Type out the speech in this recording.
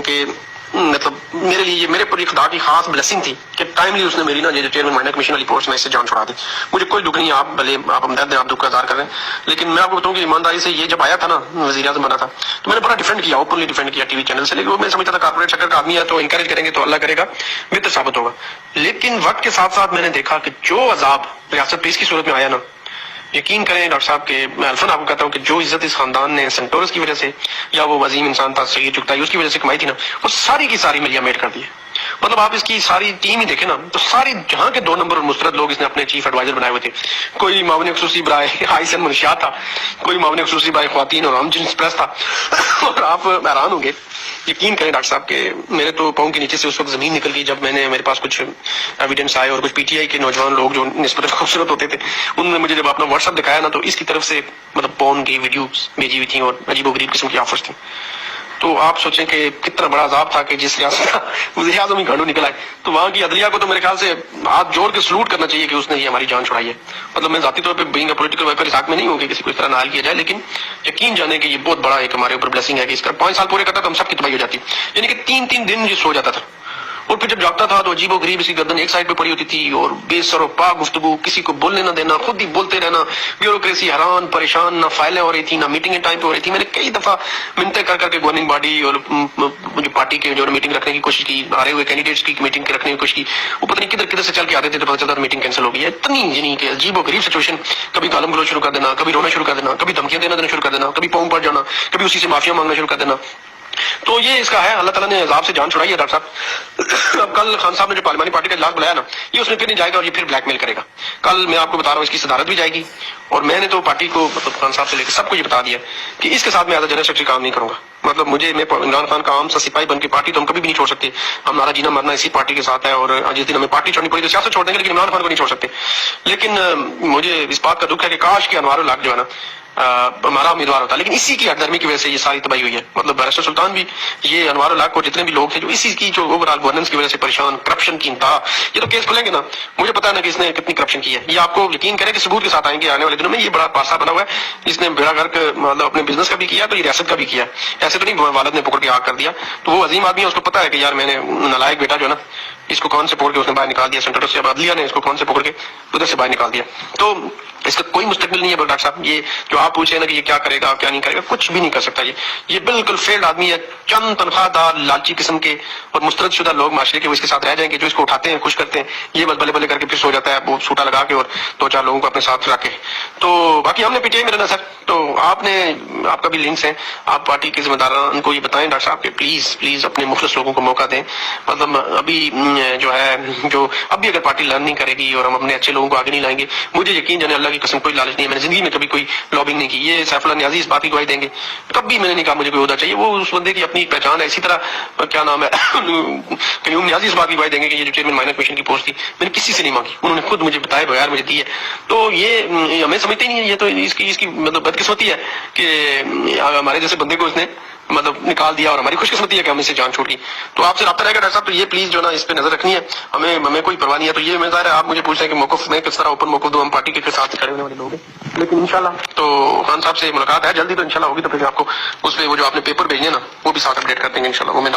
کہ مطلب میرے لیے میرے پر خدا کی خاص بلیسنگ تھی کہ ٹائملی اس نے میری نا یہ جو چیئرمین مائنر کمیشن والی پوسٹ میں اس سے جان چھڑا دی. مجھے کوئی دکھ نہیں ہے، آپ بھلے آپ ہمدرد ہیں، آپ دکھ کا اظہار کر رہے ہیں، لیکن میں آپ کو بتاؤں کہ ایمانداری سے یہ جب آیا تھا نا وزیر اعظم بنا تھا تو میں نے بڑا ڈیفینڈ کیا، اوپنلی ڈیفینڈ کیا ٹی وی چینل سے، لیکن وہ میں سمجھتا تھا کارپوریٹ سیکٹر کا آدمی ہے تو انکریج کریں گے تو اللہ کرے گا بہتر ثابت ہوگا. لیکن وقت کے ساتھ ساتھ میں نے دیکھا کہ جو عذاب ریاست پہ اس کی صورت میں آیا نا، یقین کریں ڈاکٹر صاحب کہ میں الفن آپ کو کہتا ہوں کہ جو عزت اس خاندان نے سینٹورس کی وجہ سے یا وہ عظیم انسان تھا سید چغتائی اس کی وجہ سے کمائی تھی نا، وہ ساری کی ساری ملیا میٹ کر دی ہے. مطلب آپ اس کی ساری ٹیم ہی دیکھیں نا تو ساری جہاں کے 2 نمبر اور مسترد لوگ اس نے اپنے چیف ایڈوائزر بنائے ہوئے تھے. کوئی معاون خصوصی برائے آئیسن منشیات تھا، کوئی معاون خصوصی برائے خواتین اور ہم جنس پریس تھا. اور آپ حیران ہوں گے، یقین کریں ڈاکٹر صاحب کہ میرے تو پاؤں کے نیچے سے اس وقت زمین نکل گئی جب میں نے، میرے پاس کچھ ایویڈنس آئے اور کچھ پی ٹی آئی کے نوجوان لوگ جو نسبت خوبصورت ہوتے تھے انہوں نے مجھے جب اپنا واٹس ایپ دکھایا نا تو اس کی طرف سے مطلب پون کی ویڈیوز بھیجی ہوئی تھیں اور عجیب و غریب قسم کی آفرز تھیں. تو آپ سوچیں کہ کتنا بڑا عذاب تھا کہ جس ریاست کا وزیر اعظم ہی گھاڑو نکل آئے. تو وہاں کی عدلیہ کو تو میرے خیال سے ہاتھ جوڑ کے سلوٹ کرنا چاہیے کہ اس نے یہ ہماری جان چھڑائی ہے. مطلب میں ذاتی طور پہ بینگ اے پولیٹیکل ویپر اس حق میں نہیں ہوں کہ کسی کو اس طرح نال کیا جائے، لیکن یقین جانے کہ یہ بہت بڑا ایک ہمارے اوپر بلیسنگ ہے کہ اس کا 5 سال پورے کرتا تو ہم سب کی تباہی ہو جاتی. یعنی کہ 3 دن یہ سو جاتا تھا اور پھر جب جاگتا تھا تو عجیب و غریب اس کی گردن ایک سائڈ پہ پڑی ہوتی تھی اور بے سر و پا گفتگو، کسی کو بولنے نہ دینا، خود ہی بولتے رہنا، بیوروکریسی حیران پریشان، نہ فائلیں ہو رہی تھی نہ میٹنگیں ٹائم پہ ہو رہی تھی. میں نے کئی دفعہ منتیں کر کر کے گورننگ باڈی اور جو پارٹی کے جو میٹنگ رکھنے کی کوشش کی، ہارے ہوئے کینڈیڈیٹس کی میٹنگ رکھنے کی کوشش کی، وہ پتہ نہیں کدھر کدھر سے چل کے آتے تھے تو پتہ چلتا میٹنگ کینسل ہو گئی ہے. اتنی یعنی کہ عجیب و غریب سچویشن، کبھی گالم گلوچ شروع کر دینا، کبھی رونا شروع کر دینا، کبھی دھمکیاں دینا شروع کر دینا، کبھی پاؤں پڑ جانا، کبھی اسی سے معافیا مانگنا شروع کر دینا. تو یہ اس کا ہے، اللہ تعالیٰ نے عذاب سے جان چھڑائی ہے ڈاکٹر صاحب. اب کل خان صاحب نے جو پارلیمانی پارٹی کا اجلاس بلایا نا، یہ اس میں پھر نہیں جائے گا اور یہ پھر بلیک میل کرے گا. کل میں آپ کو بتا رہا ہوں اس کی صدارت بھی جائے گی اور میں نے تو پارٹی کو مطلب خان صاحب سے لے کے سب کو یہ بتا دیا کہ اس کے ساتھ میں ایز اے جنرل سیکرٹری کام نہیں کروں گا. مطلب مجھے میں عمران خان کا عام سا سپاہی بن کے پارٹی تو ہم کبھی بھی نہیں چھوڑ سکتے، ہمارا جینا مرنا اسی پارٹی کے ساتھ ہے اور جس دن ہمیں پارٹی چھوڑنی پڑی تو سیاست چھوڑ دیں گے لیکن عمران خان کو نہیں چھوڑ سکتے. لیکن مجھے اس بات کا دکھ ہے کہ کاش کہ انوار الحق جو ہے نا ہمارا امیدوار ہوتا، لیکن اسی کی ہردرمی کی وجہ سے یہ ساری تباہی ہوئی ہے. مطلب بیرسٹر سلطان بھی، یہ انوار الحق اور جتنے بھی لوگ تھے جو اسی کی جو اوور آل گورننس کی وجہ سے پریشان، کرپشن کی انتہا. یہ تو کیس کھلیں گے نا، مجھے پتا ہے نا کہ اس نے کتنی کرپشن کی ہے. یہ آپ کو یقین کریں کہ ثبوت کے ساتھ آئیں گے آنے والے دنوں میں. یہ بڑا پارسا بنا ہوا ہے، اس نے بیڑا گرک مطلب اپنے بزنس کا بھی کیا تو یہ ریاست کا بھی کیا. ایسے تو نہیں والد نے پکڑ کے آگ کر دیا. تو وہ عظیم آدمی ہے، اس کو پتا ہے کہ یار میں نے نالائق بیٹا جو ہے نا اس کو کون سے پکڑ کے اس نے باہر نکال دیا سینٹر سے، اب عدلیہ نے اس کو کون سے پکڑ کے ادھر سے باہر نکال دیا. تو اس کا کوئی مستقبل نہیں ہے. ڈاکٹر صاحب یہ جو آپ پوچھے نا کہ یہ کیا کرے گا کیا نہیں کرے گا، کچھ بھی نہیں کر سکتا. یہ بالکل فیلڈ آدمی ہے. چند تنخواہ دار لالچی قسم کے اور مسترد شدہ لوگ معاشرے کے وہ اس کے ساتھ رہ جائیں گے جو اس کو اٹھاتے ہیں خوش کرتے ہیں. یہ بس بلے بلے کر کے پھر سو جاتا ہے وہ سوٹا لگا کے اور 2-4 لوگوں کو اپنے ساتھ رکھ کے. تو باقی ہم نے پی ٹی آئی میں رہنا سر، تو آپ کا بھی لنکس ہیں، آپ پارٹی کے ذمہ داران کو یہ بتائیں ڈاکٹر صاحب کہ پلیز اپنے مخلص لوگوں کو موقع دیں. مطلب ابھی جو ہے جو اب بھی اگر پارٹی لرن نہیں کرے گی اور ہم اپنے اچھے لوگوں کو آگے نہیں لائیں گے، مجھے یقین جانے اللہ کی قسم کوئی لالچ نہیں ہے. میں نے زندگی میں کبھی کوئی لابنگ نہیں کی. یہ سیف اللہ نیازی اس بات کی گواہی دیں گے، کبھی میں نے نہیں کہا مجھے کوئی عہدہ چاہیے. وہ اس بندے کی اپنی پہچان ہے. اسی طرح کیا نام ہے قیوم نیازی اس بات کی گواہی دیں گے کہ یہ جو چیئرمین مائنر کمیشن کی پوسٹ تھی میں نے کسی سے نہیں مانگی، انہوں نے خود مجھے بتائے بغیر مجھے دی ہے. تو یہ ہمیں سمجھتے ہی نہیں ہے. یہ تو اس کی مطلب بدقسمتی ہے کہ ہمارے جیسے بندے کو اس نے مطلب نکال دیا اور ہماری خوش قسمتی ہے کہ ہم اس سے جان چھوٹ گئی. تو آپ سے رابطہ رہے گا ڈاکٹر صاحب. تو یہ پلیز جو نا اس پہ نظر رکھنی ہے. ہمیں کوئی پرواہ نہیں ہے. تو یہ میں ظاہر ہے آپ مجھے پوچھ رہے ہیں کہ موقف میں کس طرح اوپن موقف دوں، ہم پارٹی کے ساتھ کھڑے ہونے والے لوگ ہیں. لیکن انشاءاللہ تو خان صاحب سے ملاقات ہے جلدی، تو انشاءاللہ ہوگی. تو پھر آپ کو اس پہ وہ جو آپ نے پیپر بھیجنے نا وہ بھی ساتھ اپڈیٹ کر دیں گے انشاءاللہ. وہ میں